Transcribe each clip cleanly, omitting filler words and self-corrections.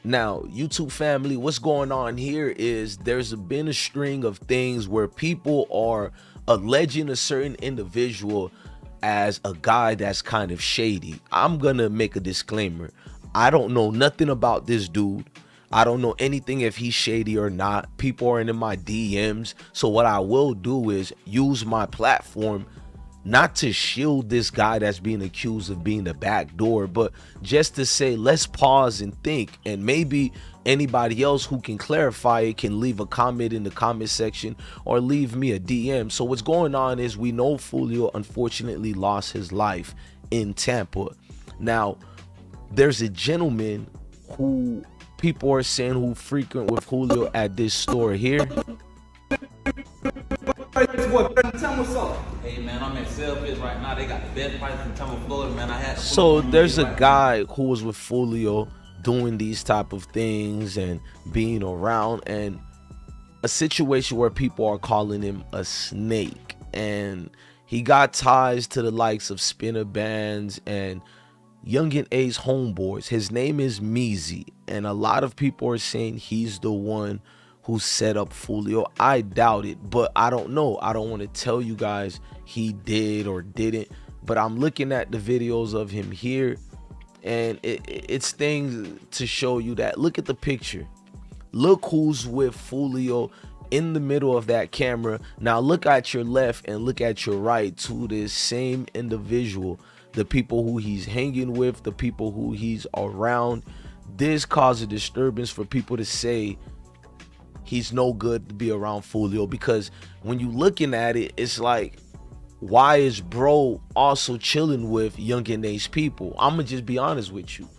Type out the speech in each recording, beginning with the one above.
Now, YouTube family, what's going on here is there's been a string of things where people are alleging a certain individual as a guy that's kind of shady. I'm gonna make a disclaimer. I don't know nothing about this dude. I don't know anything if he's shady or not. People are in my DMs. So what I will do is use my platform not to shield this guy that's being accused of being the backdoor, but just to say, let's pause and think. And maybe anybody else who can clarify it can leave a comment in the comment section or leave me a DM. So what's going on is we know Foolio unfortunately lost his life in Tampa. Now, there's a gentleman who people are saying who frequent with Foolio at this store here. Hey man, I'm at Selfish right now. They got the best price in Tampa, Florida, man. So there's a guy who was with Foolio doing these type of things and being around, and a situation where people are calling him a snake, and he got ties to the likes of spinner bands and Yungeen A's homeboys. His name is Meezy, and a lot of people are saying he's the one who set up Foolio. I doubt it, but I don't know. I don't want to tell you guys he did or didn't, but I'm looking at the videos of him here, and it's things to show you that. Look at the picture. Look who's with Foolio in the middle of that camera. Now look at your left and look at your right to this same individual. The people who he's hanging with, the people who he's around. This caused a disturbance for people to say he's no good to be around Foolio, because when you looking at it, it's like, why is bro also chilling with Yungeen A's people? I'm gonna just be honest with you.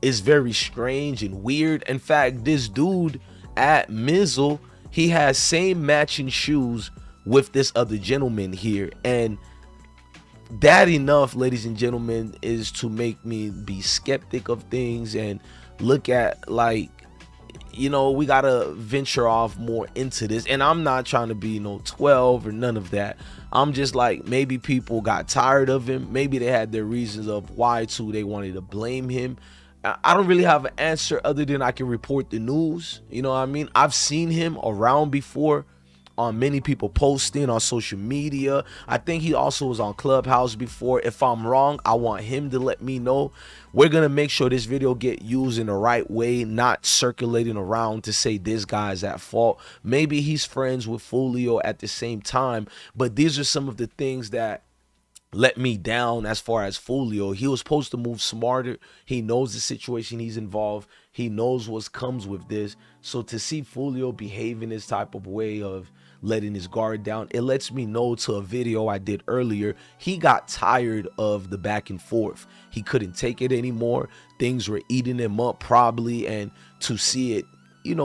It's very strange and weird. In fact, this dude at Mizzle, he has same matching shoes with this other gentleman here, and that enough, ladies and gentlemen, is to make me be skeptic of things and look at, like, you know, we gotta venture off more into this. And I'm not trying to be 12 or none of that. I'm just like, maybe people got tired of him. Maybe they had their reasons of why they wanted to blame him. I don't really have an answer other than I can report the news. You know what I mean? I've seen him around before, on many people posting on social media. I think he also was on Clubhouse before. If I'm wrong, I want him to let me know. We're gonna make sure this video get used in the right way, not circulating around to say this guy's at fault. Maybe he's friends with Foolio at the same time, but these are some of the things that let me down as far as Foolio. He was supposed to move smarter. He knows the situation he's involved. He knows what comes with this. So to see Foolio behaving this type of way of letting his guard down, it lets me know, to a video I did earlier, he got tired of the back and forth. He couldn't take it anymore. Things were eating him up probably, and to see it,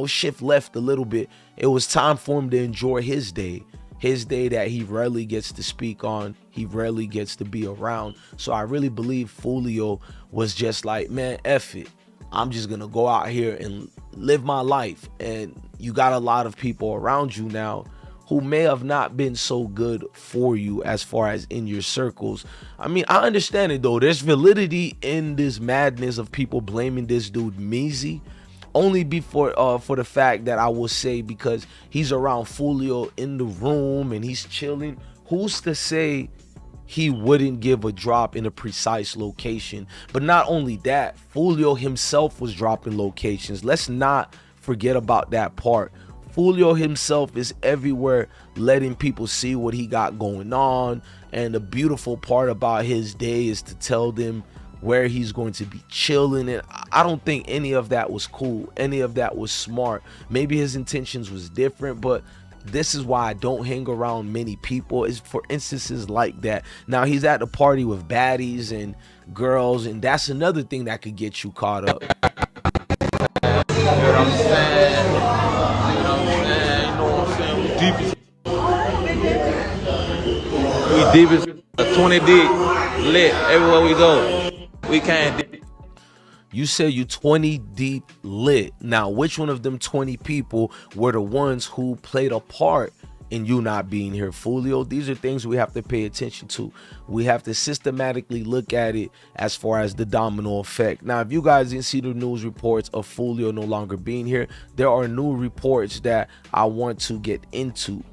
shift left a little bit, it was time for him to enjoy his day. His day that he rarely gets to speak on, he rarely gets to be around. So I really believe Foolio was just like, man, F it. I'm just gonna go out here and live my life. And you got a lot of people around you now who may have not been so good for you as far as in your circles. I mean, I understand it though. There's validity in this madness of people blaming this dude Meezy, only for the fact that I will say, because he's around Foolio in the room and he's chilling, who's to say he wouldn't give a drop in a precise location? But not only that, Foolio himself was dropping locations. Let's not forget about that part. Foolio himself is everywhere, letting people see what he got going on. And the beautiful part about his day is to tell them where he's going to be chilling. And I don't think any of that was cool. Any of that was smart. Maybe his intentions was different, but this is why I don't hang around many people, is for instances like that. Now he's at the party with baddies and girls, and that's another thing that could get you caught up. You know what I'm saying? We deep as 20 deep, lit everywhere we go. We can't deep. You said you 20 deep lit. Now, which one of them 20 people were the ones who played a part in you not being here, Foolio. These are things we have to pay attention to. We have to systematically look at it as far as the domino effect. Now, if you guys didn't see the news reports of Foolio no longer being here, there are new reports that I want to get into.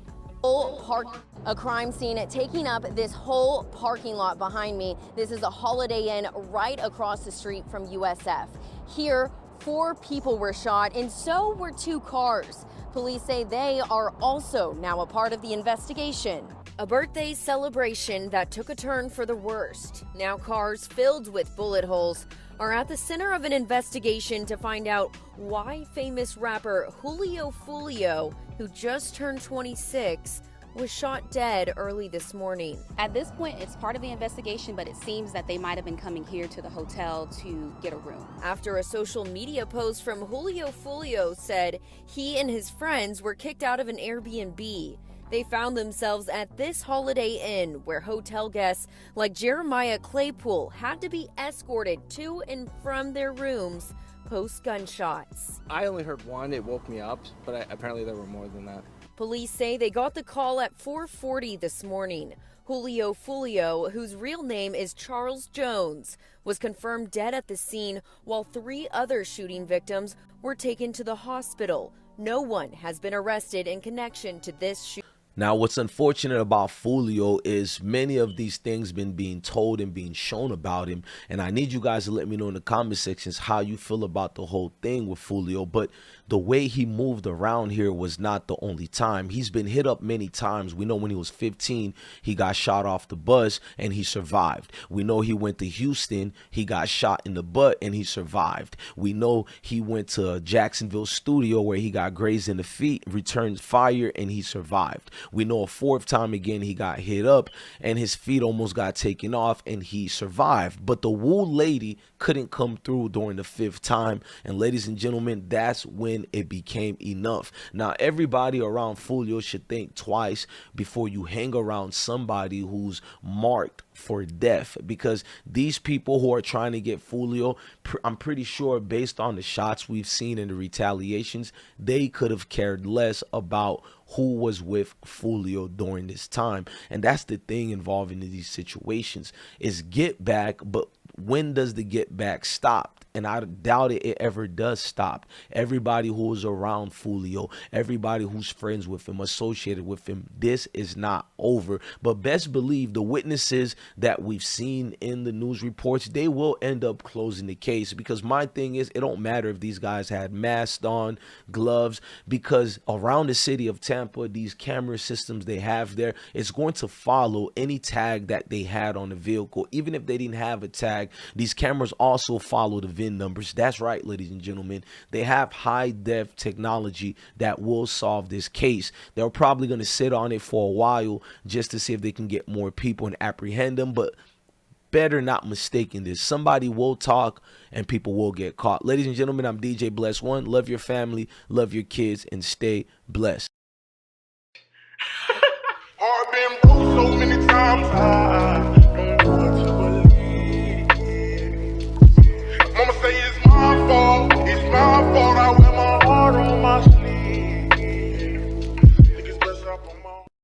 A crime scene taking up this whole parking lot behind me. This is a Holiday Inn right across the street from USF. Here, 4 people were shot and so were 2 cars. Police say they are also now a part of the investigation. A birthday celebration that took a turn for the worst. Now cars filled with bullet holes are at the center of an investigation to find out why famous rapper Foolio, who just turned 26, was shot dead early this morning. At this point, it's part of the investigation, but it seems that they might have been coming here to the hotel to get a room. After a social media post from Foolio said he and his friends were kicked out of an Airbnb. They found themselves at this Holiday Inn where hotel guests like Jeremiah Claypool had to be escorted to and from their rooms post gunshots. I only heard one. It woke me up, but apparently there were more than that. Police say they got the call at 4:40 this morning. Foolio, whose real name is Charles Jones, was confirmed dead at the scene while 3 other shooting victims were taken to the hospital. No one has been arrested in connection to this shooting. Now, what's unfortunate about Foolio is many of these things been being told and being shown about him. And I need you guys to let me know in the comment sections how you feel about the whole thing with Foolio. But the way he moved around here was not the only time. He's been hit up many times. We know when he was 15, he got shot off the bus and he survived. We know he went to Houston, he got shot in the butt and he survived. We know he went to Jacksonville studio where he got grazed in the feet, returned fire, and he survived. We know a 4th time again he got hit up and his feet almost got taken off and he survived. But the Woo lady couldn't come through during the 5th time. And ladies and gentlemen, that's when it became enough. Now, everybody around Foolio should think twice before you hang around somebody who's marked for death, because these people who are trying to get Foolio, I'm pretty sure based on the shots we've seen and the retaliations, they could have cared less about who was with Foolio during this time. And that's the thing involving in these situations is get back, but when does the get back stop? And I doubt it ever does stop. Everybody who is around Foolio, everybody who's friends with him, associated with him, this is not over. But best believe the witnesses that we've seen in the news reports, they will end up closing the case. Because my thing is, it don't matter if these guys had masks on, gloves, because around the city of Tampa, these camera systems they have there, it's going to follow any tag that they had on the vehicle. Even if they didn't have a tag, these cameras also follow the VIN numbers. That's right, ladies and gentlemen. They have high def technology that will solve this case. They're probably going to sit on it for a while just to see if they can get more people and apprehend them, but better not mistaking this. Somebody will talk and people will get caught. Ladies and gentlemen, I'm DJ Bless One. Love your family, love your kids, and stay blessed. I've been broke so many times.